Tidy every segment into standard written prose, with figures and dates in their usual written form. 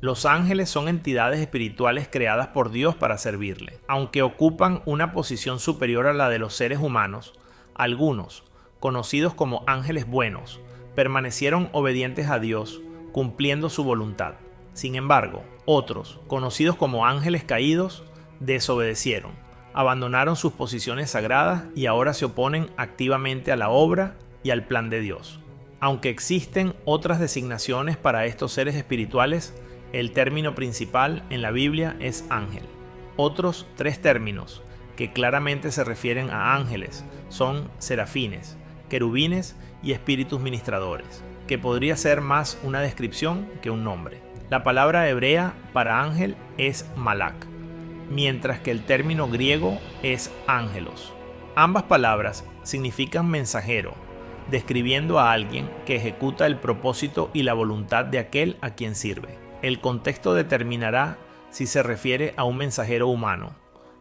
Los ángeles son entidades espirituales creadas por Dios para servirle. Aunque ocupan una posición superior a la de los seres humanos, algunos, conocidos como ángeles buenos, permanecieron obedientes a Dios, cumpliendo su voluntad. Sin embargo, otros, conocidos como ángeles caídos, desobedecieron, abandonaron sus posiciones sagradas y ahora se oponen activamente a la obra y al plan de Dios. Aunque existen otras designaciones para estos seres espirituales, el término principal en la Biblia es ángel. Otros tres términos que claramente se refieren a ángeles son serafines, querubines y espíritus ministradores, que podría ser más una descripción que un nombre. La palabra hebrea para ángel es malak, mientras que el término griego es ángelos. Ambas palabras significan mensajero, describiendo a alguien que ejecuta el propósito y la voluntad de aquel a quien sirve. El contexto determinará si se refiere a un mensajero humano,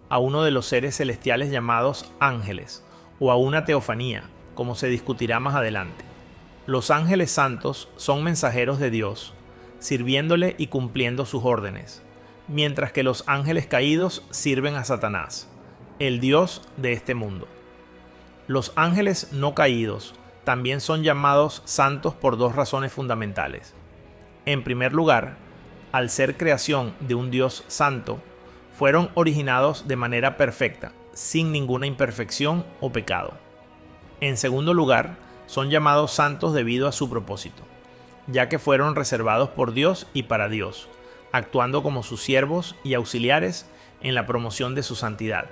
a uno de los seres celestiales llamados ángeles, o a una teofanía, como se discutirá más adelante. Los ángeles santos son mensajeros de Dios, sirviéndole y cumpliendo sus órdenes, mientras que los ángeles caídos sirven a Satanás, el dios de este mundo. Los ángeles no caídos también son llamados santos por dos razones fundamentales. En primer lugar, al ser creación de un Dios santo, fueron originados de manera perfecta, sin ninguna imperfección o pecado. En segundo lugar, son llamados santos debido a su propósito, ya que fueron reservados por Dios y para Dios, actuando como sus siervos y auxiliares en la promoción de su santidad.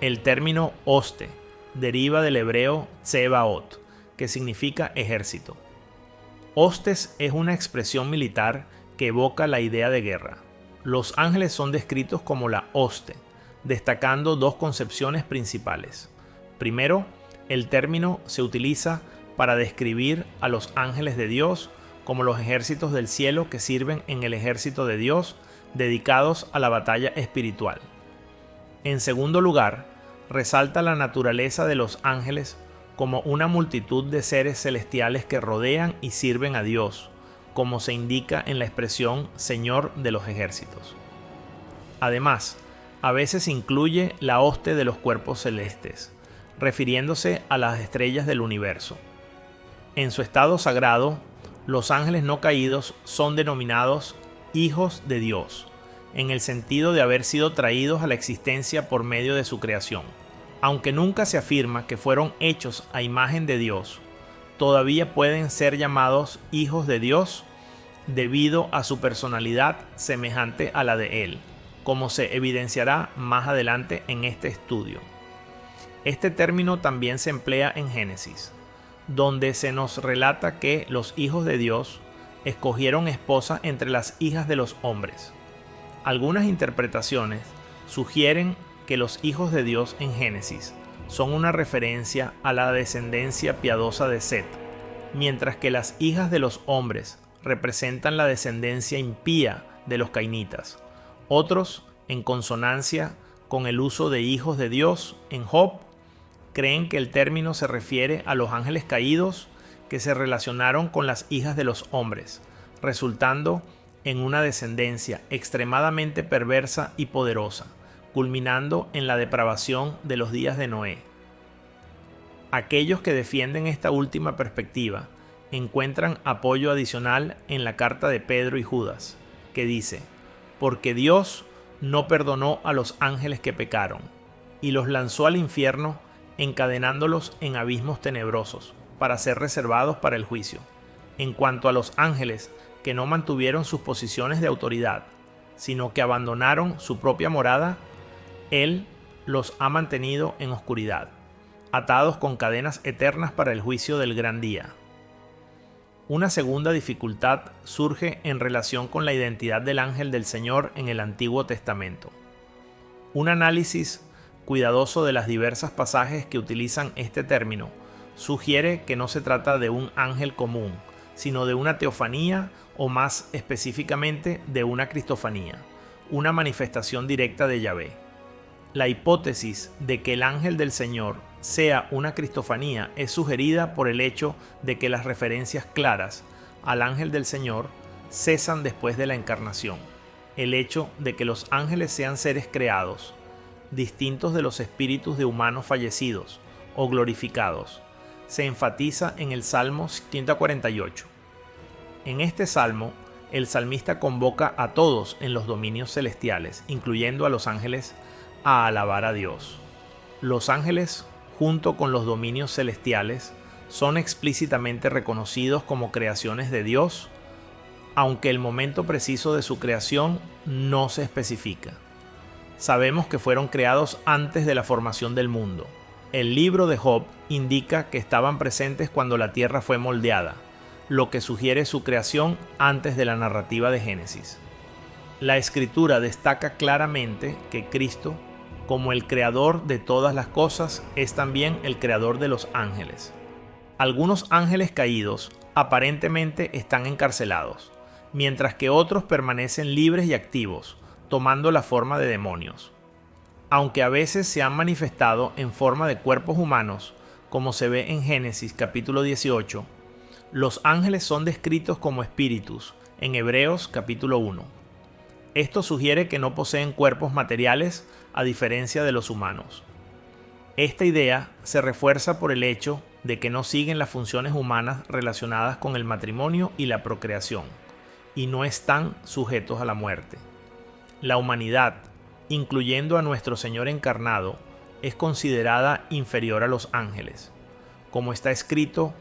El término hoste deriva del hebreo tsebaot, que significa ejército. Hostes es una expresión militar que evoca la idea de guerra. Los ángeles son descritos como la hoste, destacando dos concepciones principales. Primero, el término se utiliza para describir a los ángeles de Dios como los ejércitos del cielo que sirven en el ejército de Dios, dedicados a la batalla espiritual. En segundo lugar, resalta la naturaleza de los ángeles como una multitud de seres celestiales que rodean y sirven a Dios, como se indica en la expresión Señor de los ejércitos. Además, a veces incluye la hoste de los cuerpos celestes, refiriéndose a las estrellas del universo. En su estado sagrado, los ángeles no caídos son denominados hijos de Dios, en el sentido de haber sido traídos a la existencia por medio de su creación. Aunque nunca se afirma que fueron hechos a imagen de Dios, todavía pueden ser llamados hijos de Dios debido a su personalidad semejante a la de Él, como se evidenciará más adelante en este estudio. Este término también se emplea en Génesis, donde se nos relata que los hijos de Dios escogieron esposa entre las hijas de los hombres. Algunas interpretaciones sugieren que los hijos de Dios en Génesis son una referencia a la descendencia piadosa de Set, mientras que las hijas de los hombres representan la descendencia impía de los cainitas. Otros, en consonancia con el uso de hijos de Dios en Job, creen que el término se refiere a los ángeles caídos que se relacionaron con las hijas de los hombres, resultando en una descendencia extremadamente perversa y poderosa, culminando en la depravación de los días de Noé. Aquellos que defienden esta última perspectiva encuentran apoyo adicional en la carta de Pedro y Judas, que dice: porque Dios no perdonó a los ángeles que pecaron, y los lanzó al infierno, encadenándolos en abismos tenebrosos, para ser reservados para el juicio. En cuanto a los ángeles que no mantuvieron sus posiciones de autoridad, sino que abandonaron su propia morada, Él los ha mantenido en oscuridad, atados con cadenas eternas para el juicio del gran día. Una segunda dificultad surge en relación con la identidad del ángel del Señor en el Antiguo Testamento. Un análisis cuidadoso de las diversas pasajes que utilizan este término sugiere que no se trata de un ángel común, sino de una teofanía o más específicamente de una cristofanía, una manifestación directa de Yahvé. La hipótesis de que el ángel del Señor sea una cristofanía es sugerida por el hecho de que las referencias claras al ángel del Señor cesan después de la encarnación. El hecho de que los ángeles sean seres creados, distintos de los espíritus de humanos fallecidos o glorificados, se enfatiza en el Salmo 148. En este salmo, el salmista convoca a todos en los dominios celestiales, incluyendo a los ángeles, a alabar a Dios. Los ángeles, junto con los dominios celestiales, son explícitamente reconocidos como creaciones de Dios, aunque el momento preciso de su creación no se especifica. Sabemos que fueron creados antes de la formación del mundo. El libro de Job indica que estaban presentes cuando la tierra fue moldeada, lo que sugiere su creación antes de la narrativa de Génesis. La Escritura destaca claramente que Cristo, como el creador de todas las cosas, es también el creador de los ángeles. Algunos ángeles caídos aparentemente están encarcelados, mientras que otros permanecen libres y activos, tomando la forma de demonios. Aunque a veces se han manifestado en forma de cuerpos humanos, como se ve en Génesis capítulo 18, los ángeles son descritos como espíritus en Hebreos capítulo 1. Esto sugiere que no poseen cuerpos materiales a diferencia de los humanos. Esta idea se refuerza por el hecho de que no siguen las funciones humanas relacionadas con el matrimonio y la procreación, y no están sujetos a la muerte. La humanidad, incluyendo a nuestro Señor encarnado, es considerada inferior a los ángeles. Como está escrito,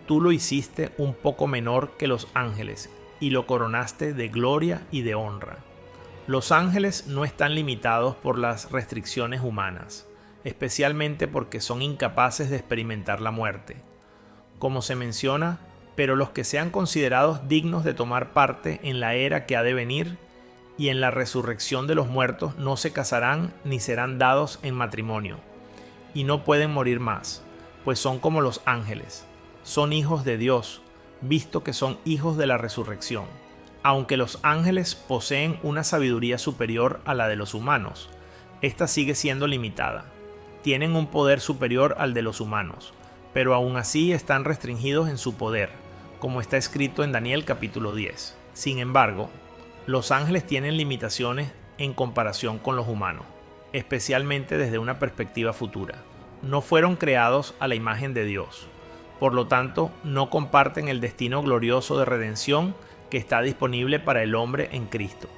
tú lo hiciste un poco menor que los ángeles y lo coronaste de gloria y de honra. Los ángeles no están limitados por las restricciones humanas, especialmente porque son incapaces de experimentar la muerte. Como se menciona, pero los que sean considerados dignos de tomar parte en la era que ha de venir y en la resurrección de los muertos no se casarán ni serán dados en matrimonio, y no pueden morir más, pues son como los ángeles, son hijos de Dios, visto que son hijos de la resurrección. Aunque los ángeles poseen una sabiduría superior a la de los humanos, esta sigue siendo limitada. Tienen un poder superior al de los humanos, pero aún así están restringidos en su poder, como está escrito en Daniel capítulo 10. Sin embargo, los ángeles tienen limitaciones en comparación con los humanos, especialmente desde una perspectiva futura. No fueron creados a la imagen de Dios, por lo tanto, no comparten el destino glorioso de redención que está disponible para el hombre en Cristo.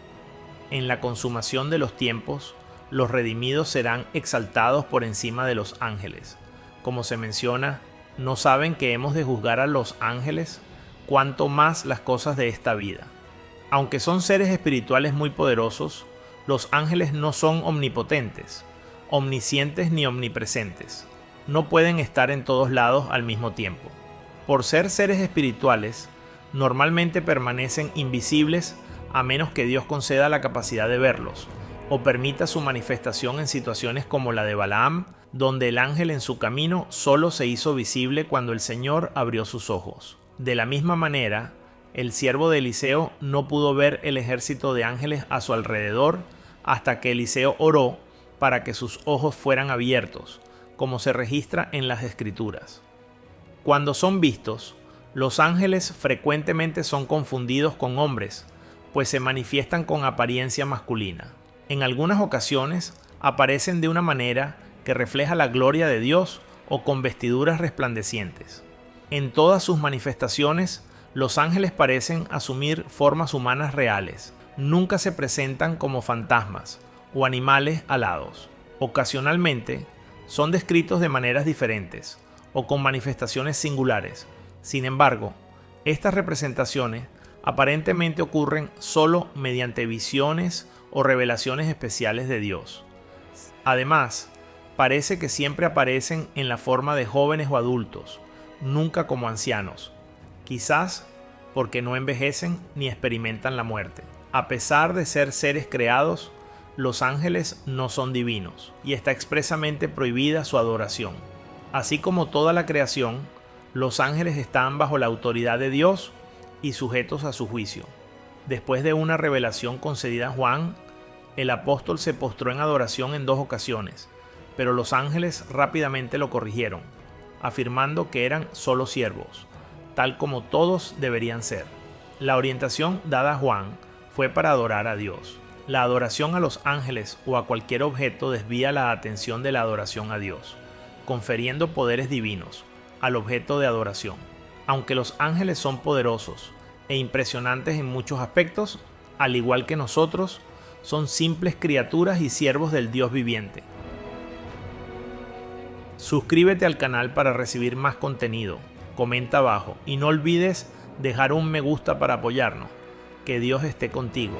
En la consumación de los tiempos, los redimidos serán exaltados por encima de los ángeles. Como se menciona, ¿no saben que hemos de juzgar a los ángeles? Cuanto más las cosas de esta vida. Aunque son seres espirituales muy poderosos, los ángeles no son omnipotentes, omniscientes ni omnipresentes. No pueden estar en todos lados al mismo tiempo. Por ser seres espirituales, normalmente permanecen invisibles a menos que Dios conceda la capacidad de verlos, o permita su manifestación en situaciones como la de Balaam, donde el ángel en su camino solo se hizo visible cuando el Señor abrió sus ojos. De la misma manera, el siervo de Eliseo no pudo ver el ejército de ángeles a su alrededor hasta que Eliseo oró para que sus ojos fueran abiertos, como se registra en las Escrituras. Cuando son vistos, los ángeles frecuentemente son confundidos con hombres, pues se manifiestan con apariencia masculina. En algunas ocasiones aparecen de una manera que refleja la gloria de Dios o con vestiduras resplandecientes. En todas sus manifestaciones, los ángeles parecen asumir formas humanas reales. Nunca se presentan como fantasmas o animales alados. Ocasionalmente, son descritos de maneras diferentes o con manifestaciones singulares. Sin embargo, estas representaciones aparentemente ocurren solo mediante visiones o revelaciones especiales de Dios. Además, parece que siempre aparecen en la forma de jóvenes o adultos, nunca como ancianos, quizás porque no envejecen ni experimentan la muerte. A pesar de ser seres creados, los ángeles no son divinos, y está expresamente prohibida su adoración. Así como toda la creación, los ángeles están bajo la autoridad de Dios y sujetos a su juicio. Después de una revelación concedida a Juan, el apóstol se postró en adoración en 2 ocasiones, pero los ángeles rápidamente lo corrigieron, afirmando que eran solo siervos, tal como todos deberían ser. La orientación dada a Juan fue para adorar a Dios. La adoración a los ángeles o a cualquier objeto desvía la atención de la adoración a Dios, confiriendo poderes divinos al objeto de adoración. Aunque los ángeles son poderosos e impresionantes en muchos aspectos, al igual que nosotros, son simples criaturas y siervos del Dios viviente. Suscríbete al canal para recibir más contenido, comenta abajo y no olvides dejar un me gusta para apoyarnos. Que Dios esté contigo.